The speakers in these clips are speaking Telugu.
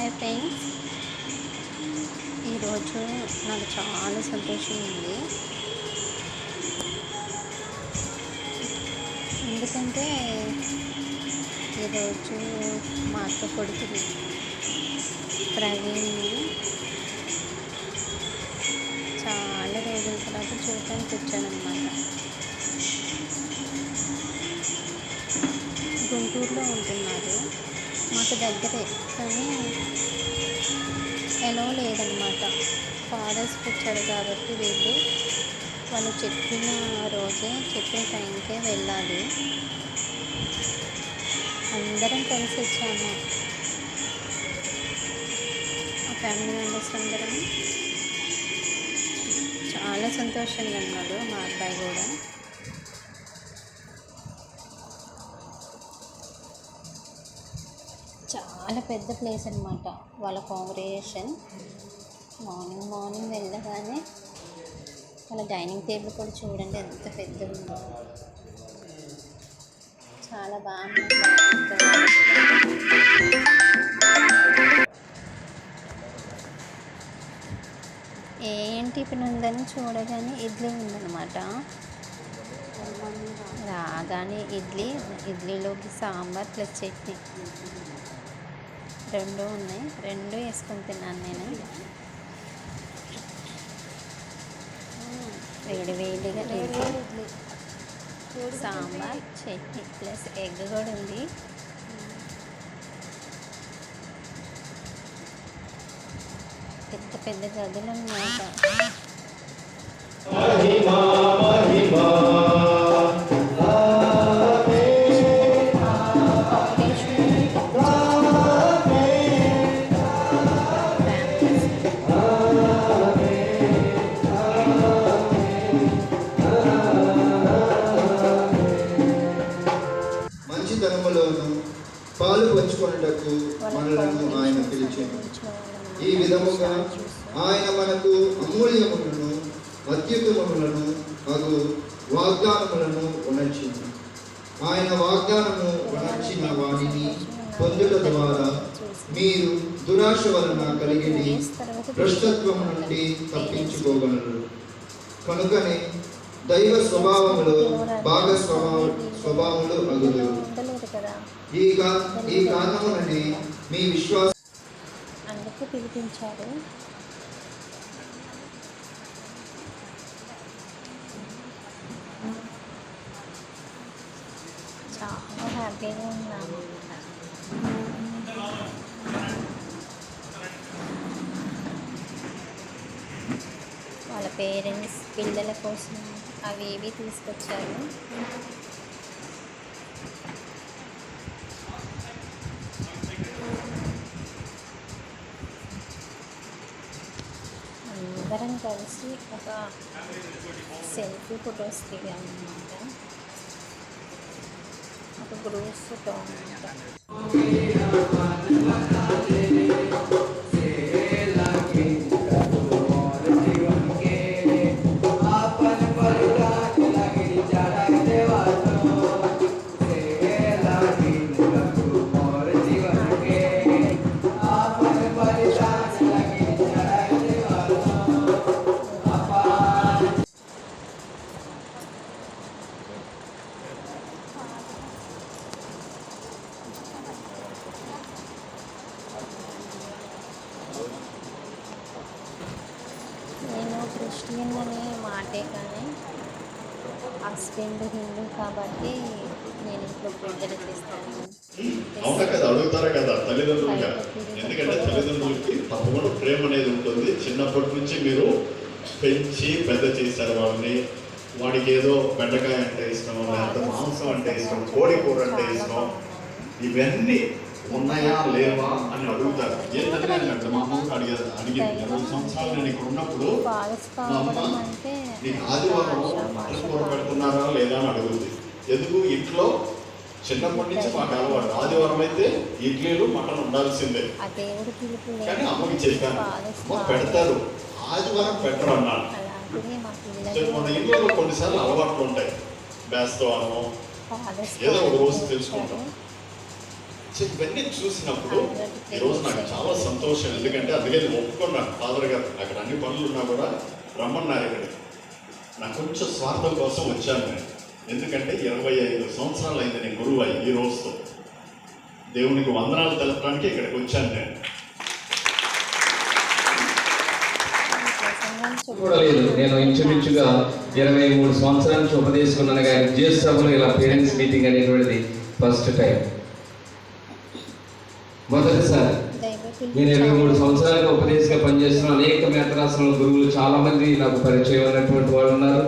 హాయ్ ఫ్రెండ్స్, ఈరోజు నాకు చాలా సంతోషంగా ఉంది. ఎందుకంటే ఈరోజు మా అక్క కొడుకుని ప్రవీణ్ని చాలా రోజుల తర్వాత చూడటానికి వచ్చానమాట. గుంటూరులో ఉంటున్నారు, మాకు దగ్గరే, కానీ ఎలా లేదనమాట. ఫాదర్స్కి వచ్చాడు కాబట్టి వాళ్ళు చెప్పిన రోజే, చెప్పిన టైంకే వెళ్ళాలి. అందరం కలిసి వచ్చాము, ఆ ఫ్యామిలీ మెంబర్స్ అందరం. చాలా సంతోషంగా ఉన్నాడు మా అబ్బాయి కూడా. చాలా పెద్ద ప్లేస్ అనమాట వాళ్ళ కాంగ్రిగేషన్. మార్నింగ్ వెళ్ళగానే వాళ్ళ డైనింగ్ టేబుల్ కూడా చూడండి ఎంత పెద్దగా ఉందో. చాలా బాగుంది. ఏం టిఫిన్ ఉందని చూడగానే ఇడ్లీ ఉందన్నమాట. రాగానే ఇడ్లీలోకి సాంబార్ ప్లస్ చట్నీ రెండు ఉన్నాయి, రెండు వేసుకొని తిన్నాను నేను. వేడిగా ఇడ్లీ, సాంబార్, చట్నీ ప్లస్ ఎగ్ కూడా ఉంది. పెద్ద గదులు అన్నమాట. మంచితనములోను పాలు పంచుకొనుటకు మనలను ఆయన పిలిచాను. ఈ విధముగా ఆయన మనకు అమూల్యములను అత్యుత్తమములను అగు వాగ్దానములను ఉనర్చింది. ఆయన వాగ్దానము ఉనర్చిన వాటిని పొందుట ద్వారా మీరు దురాశ వలన కలిగిన భ్రష్టత్వం నుండి తప్పించుకోగలరు. కనుకనే దైవ స్వభావములో స్వభావములు అగులు. ఈ కారణముననే మీ విశ్వాసం అందుకు పిలిపించారు. చాలా హ్యాపీగా ఉన్నాము. వాళ్ళ పేరెంట్స్ పిల్లల కోసం అవి ఇవి తీసుకొచ్చారు. అందరం కలిసి ఒక సెల్ఫీ ఫొటోస్ దిగామన్నమాట. ఒక గ్రూప్ ఫోటో అన్నమాట. నేను క్రిస్టియన్ అనే మాటే, కానీ హస్బెండ్ హిందూ కాబట్టి నేను ఇంట్లో పూజలు చేస్తాను. అడుగుతారా కదా తల్లిదండ్రులుగా, ఎందుకంటే తల్లిదండ్రులకి తప్పకుండా ప్రేమ అనేది ఉంటుంది. చిన్నప్పటి నుంచి మీరు పెంచి పెద్ద చేశారు వాళ్ళని. వాడికి ఏదో బెండకాయ అంటే ఇష్టం, లేకపోతే మాంసం అంటే ఇష్టం, కోడి కూర అంటే ఇష్టం, ఇవన్నీ ఉన్నాయా లేవా అని అడుగుతారు. ఏంటంటే అంటే మా అమ్మ అడిగింది 20 సంవత్సరాలు నేను ఇక్కడ ఉన్నప్పుడు మా అమ్మ నీకు ఆదివారం మటన్ కూర పెడుతున్నారా లేదా అని అడుగుద్ది. ఎందుకు ఇంట్లో చిన్నప్పటి నుంచి మాకు అలవాటు, ఆదివారం అయితే ఇడ్లీలు మటన్ ఉండాల్సిందే. కానీ అమ్మకి చెప్పాను, అమ్మ పెడతారు, ఆదివారం పెట్టరు అన్నాడు. మన ఇంట్లో కొన్నిసార్లు అలవాట్లు ఉంటాయి, బేస్తవానము ఏదో ఒక రోజు తెలుసుకుంటాం. సో ఇవన్నీ చూసినప్పుడు ఈరోజు నాకు చాలా సంతోషం. ఎందుకంటే అందుకే నేను ఒప్పుకున్నాను ఫాదర్ గారు అక్కడ అన్ని పనులు ఉన్నా కూడా రమ్మన్నారు ఇక్కడ. నాకు కొంచెం స్వార్థం కోసం వచ్చాను నేను. ఎందుకంటే 25 సంవత్సరాలు అయింది నేను గురువు అయ్యి ఈ రోజుతో. దేవునికి వందనాలు తెలపడానికి ఇక్కడికి వచ్చాను నేను. కూడా లేదు. నేను ఇంచుమించుగా 23 సంవత్సరాల నుంచి ఉపదేశిస్తున్నాను కానీ జిఎస్ సభలో ఇలా పేరెంట్స్ మీటింగ్ అనేటువంటిది ఫస్ట్ టైం, మొదటిసారి. నేను 23 సంవత్సరాలుగా ఉపదేశంగా పనిచేస్తున్న అనేక మేతరాసన గురువులు చాలా మంది నాకు పరిచయం అయినటువంటి వాళ్ళు ఉన్నారు.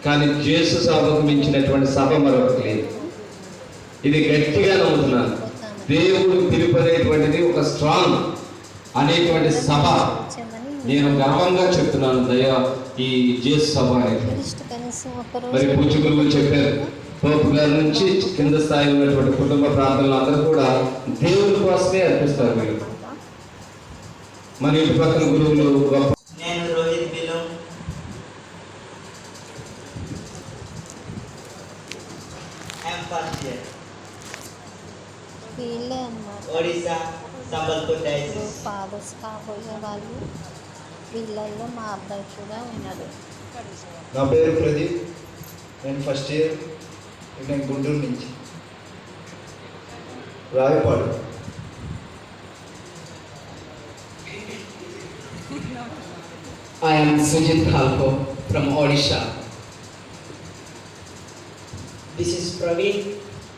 కానీ జిఎస్ సభకు మించినటువంటి సభ మరొకటి లేదు. ఇది గట్టిగా నమ్ముతున్నాను. దేవుడు పిలుపు అనేటువంటిది ఒక స్ట్రాంగ్ అనేటువంటి సభ. నేను గర్వంగా చెప్తున్నాను దయా ఈ జిఎస్ సభ అనేటువంటి. మరి పూజ గురువులు చెప్పారు, పోపు గారి నుంచి కింద స్థాయిలో ఉన్నటువంటి కుటుంబ ప్రాంతాలను అందరూ కూడా దేవుని కోసమే అర్పిస్తారు. మీరు మన ఇంటి పక్కన గురువులు గొప్ప. నేను రోహిత్ బిలో ఫస్ట్ ఇయర్ వీళ్ళే అన్నమాట ఒడిశా సంబల్పూర్ డైసిస్. ఫాదర్స్ కాబోయే వాళ్ళు వీళ్ళల్లో మా అబ్బాయి కూడా ఉన్నాడు. నా పేరు ప్రదీప్, నేను ఫస్ట్ ఇయర్, నేను గుంటూరు నుంచి Rayapadu. I am Sujit Khalko from Odisha. This is Praveen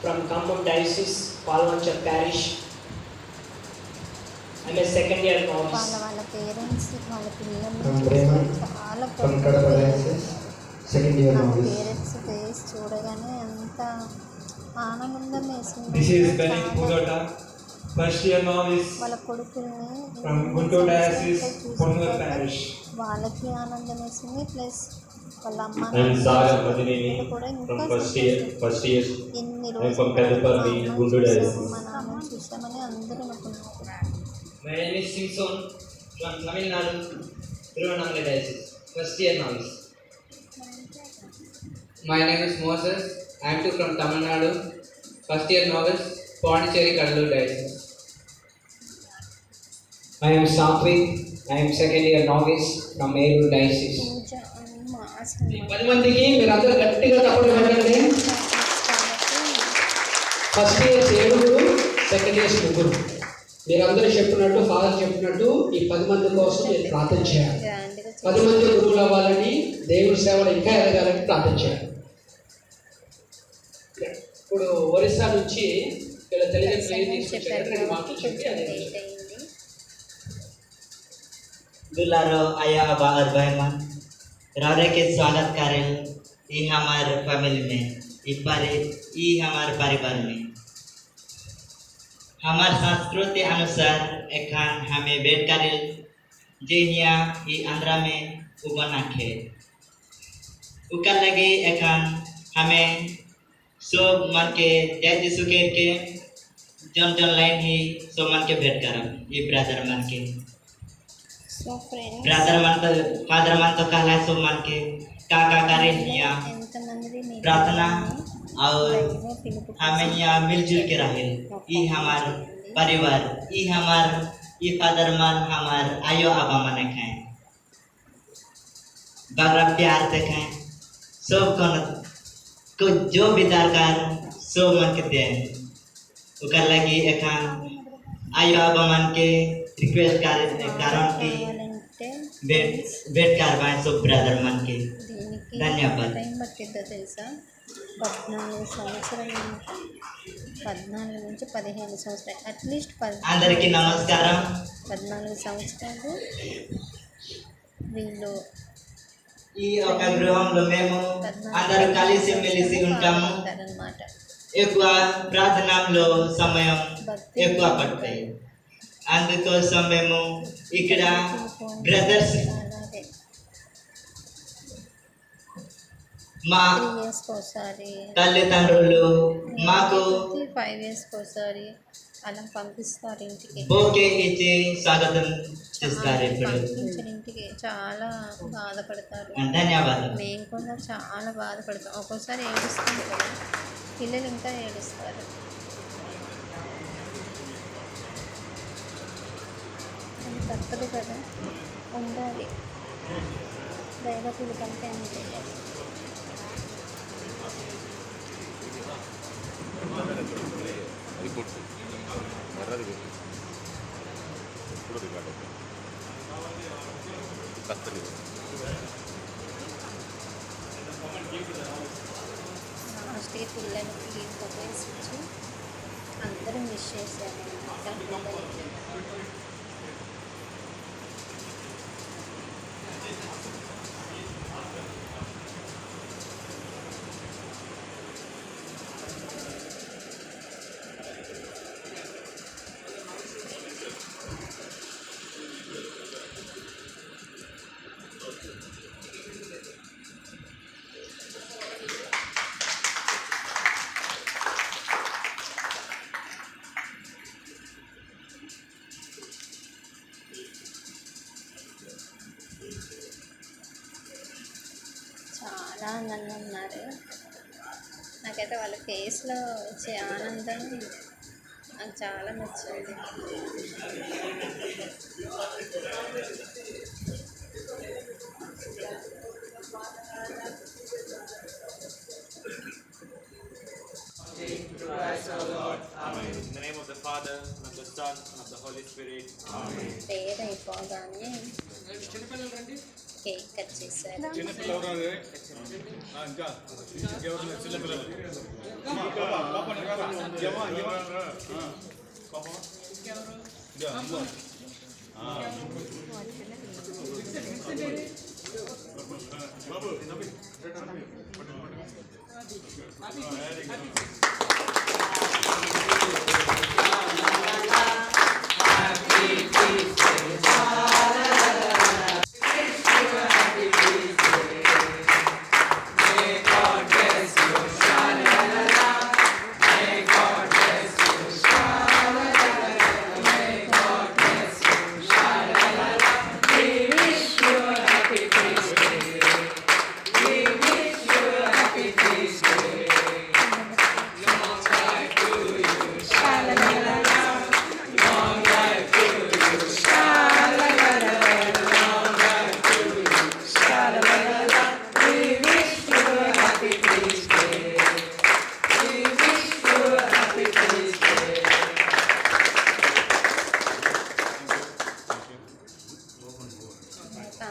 from Khammam Diocese, Palwancha Parish. I'm a second year novice. వాళ్ళ పేరెంట్స్ వాళ్ళ I'm Prema పిల్లలు చాలా from Kadapa Diocese, second year novice. Parents face చూడగానే ఎంత ఆనందం వేసింది. This is Benny Pugata, first year novice వాళ్ళ కొడుకుల్ని from Guntur Diocese, Ponnur Parish. వాళ్ళకి ఆనందం వేసింది, ప్లస్ వాళ్ళ అమ్మ I am Sagar Madineni కూడా from ఇంకా first year. ఎన్ని I am from Kadupalli, Guntur Diocese. మా నాన్నని చూసామని అందరూ అనుకున్నారు. My name is Simpson from Tamil Nadu, Thiruvannamalai Diocese, first year novice. My name is Moses. I am too from Tamil Nadu, first year novice, Pondicherry, Kadalur Diocese. I am Satvik. I am second year novice from Erur Diocese. పూజ మాసం 10 మందికి మీరు అందరూ గట్టిగా తప్పట్లు పెట్టండి. First year 7, second years 3. మీరందరూ చెప్పినట్టు, ఫాదర్ చెప్పినట్టు ఈ 10 మంది కోసం మీరు ప్రార్థన చేయాలి. గ్రాండ్గా 10 మంది గురువులు అవ్వాలని, దేవుడి సేవలు ఇంకా ఎదగాలని ప్రార్థన చేయాలి. ఇప్పుడు ఒరిస్సా నుంచి వీళ్ళ తల్లిదండ్రులు ఏం తీసుకొచ్చారు రెండు మాటలు చెప్పి అదే లేట్ అయింది. दुलारो आया अबा और बहन रावरे के स्वागत करें ई हमार फैमिली में ई हमार परिवार में। हमार संस्कृति अनुसार एखान हमें बैठ कर जेनिया ई आंध्रा में उबना खे उकर लगे एखान हमें सब मन के जय सुखे के जन जन लाइन ही सब मन के भेंट करम ई ब्रदर मन के సో ఫ్రెండ్స్ ब्रदर मन तो फादर मन तो कहला सब मन के काका करे हिया ఎంతమంది प्रार्थना और हमें यहाँ मिलजुल के रहे ई हमार परिवार ई हमार ई फादर मन हमार आयो आबा मन खाए बगरा प्यार देखें सब को जो भी दरकार सब मन के दे उकर लगी एखान आयो आबा मन के रिक्वेस्ट कारण की वेट करवाएं सब ब्रदर मन के దీనికి ధన్యవాదాలు. టైం పట్టిద్దో తెలుసా? 14 సంవత్సరాలు 14 నుంచి 15 సంవత్సరాలు, అట్లీస్ట్ అందరికీ నమస్కారం. 14 సంవత్సరాలు వీళ్ళు ఈ ఒక గృహంలో మేము అందరూ కలిసి మెలిసి ఉంటాము. అన్నమాట. ఎక్కువ ప్రార్థనలో సమయం ఎక్కువ పడతాయి. అందుకోసం మేము ఇక్కడ బ్రదర్స్ అలాగే మా 3 ఇయర్స్కి ఒకసారి, తల్లిదండ్రులు మాకు 5 ఇయర్స్కి ఒకసారి అలా పంపిస్తారు ఇంటికి. బోకే ఇచ్చి స్వాగతం చేస్తారు. ఇప్పుడు పంపించిన ఇంటికి చాలా బాధపడతారు. ధన్యవాదాలు. మేము కూడా చాలా బాధపడతాం. ఒక్కోసారి ఏడుస్తాం కదా, పిల్లలు ఇంకా ఏడుస్తారు. అది తప్పదు కదా, ఉండాలి. దైవ పిలుపంటే అంతే. లాస్ట్ ఇయర్ పిల్లలకి ఫొటోస్ ఇచ్చి అందరూ మిస్ చేశారు అన్నమాట. చాలా ఆనందంగా ఉన్నారు. నాకైతే వాళ్ళ ఫేస్లో వచ్చే ఆనందం నాకు చాలా నచ్చింది. In the name of the Father, and of the Son, and of the Holy Spirit. Amen. Prayer అయిపోగానే కేక్ కట్ చేశారు.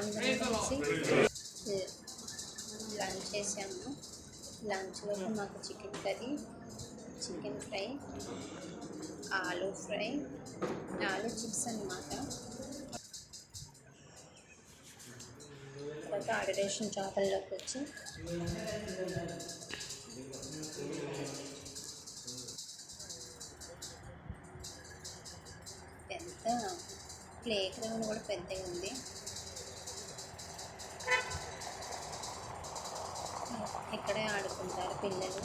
అందరం కలిసి లంచ్ చేసాము. లంచ్లో మాకు chicken curry, chicken fry, aloo fry, aloo chips అన్నమాట. తర్వాత అడరేషన్ చేపల్లోకి వచ్చి పెద్ద ప్లే గ్రౌండ్ కూడా పెద్దగా ఉంది. ఇక్కడే ఆడుకుంటారు పిల్లలు.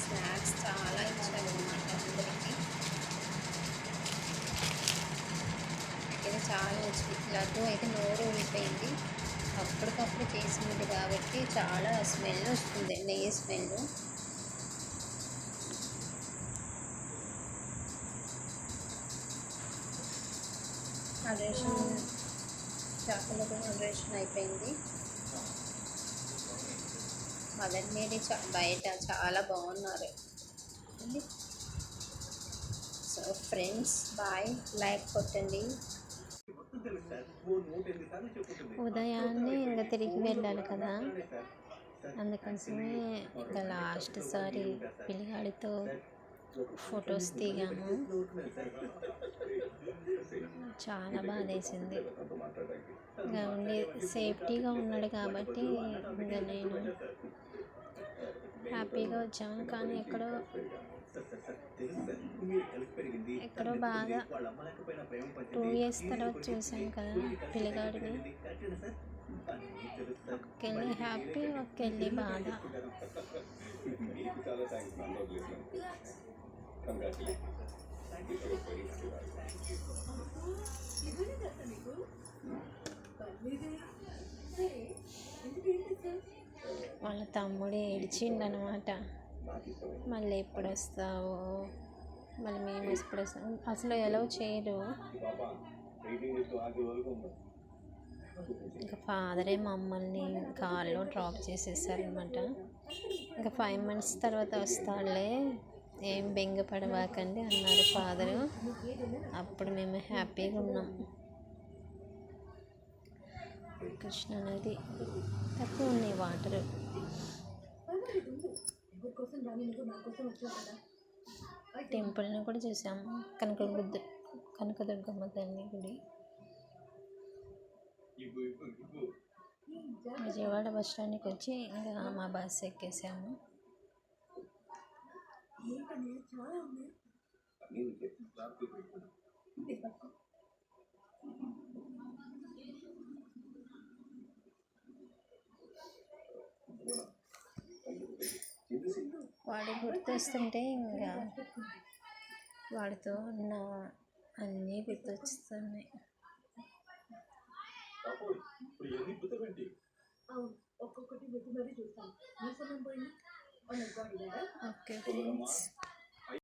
స్నాక్స్ చాలా ఇచ్చారన్నమాట అందరికీ. ఇది చాలా నచ్చింది. లడ్డు అయితే నోరు ఊడిపోయింది. అప్పటికప్పుడు చేసినది కాబట్టి చాలా స్మెల్ వస్తుంది, నెయ్యి స్మెల్. అడరేషన్ చేపలు కూడా అడరేషన్ అయిపోయింది. మదర్ మేరీ బయట చాలా బాగున్నారు. సో ఫ్రెండ్స్ బాయ్, లైక్ కొట్టండి. ఉదయాన్నే ఇంకా తిరిగి వెళ్ళాలి కదా, అందుకోసమే ఇంకా లాస్ట్ సారి పిల్లగాడితో ఫొటోస్ దిగాము. చాలా బాధేసింది. ఇంకా ఉండి సేఫ్టీగా ఉన్నాడు కాబట్టి ఇంకా నేను హ్యాపీగా వచ్చాము. కానీ ఎక్కడో బాధ. 2 years తర్వాత చూసాను కదా పిల్లగాడిని. ఒక్కెళ్ళి హ్యాపీ, ఒక్కెళ్ళి బాధ. వాళ్ళ తమ్ముడు ఏడ్చిండనమాట, మళ్ళీ ఎప్పుడు వస్తావో మళ్ళీ మేము ఎప్పుడు అసలు ఎలా చేయరు. ఇంకా ఫాదరే మమ్మల్ని కార్లో డ్రాప్ చేసేసారనమాట. ఇంకా 5 months తర్వాత వస్తాడులే, ఏం బెంగపడవాకండి అన్నారు ఫాదరు. అప్పుడు మేము హ్యాపీగా ఉన్నాం. కృష్ణ నది తక్కువ ఉన్నాయి వాటరు. టెంపుల్ని కూడా చూసాము, కనకదుర్గమ్మ తల్లి గుడి. విజయవాడ బస్ స్టాండ్కి వచ్చి ఇంకా మా బస్సు ఎక్కేసాము. వాడు గుర్తొస్తుంటే ఇంకా వాడితో ఉన్న అన్నీ గుర్తొస్తున్నాయి. Okay friends.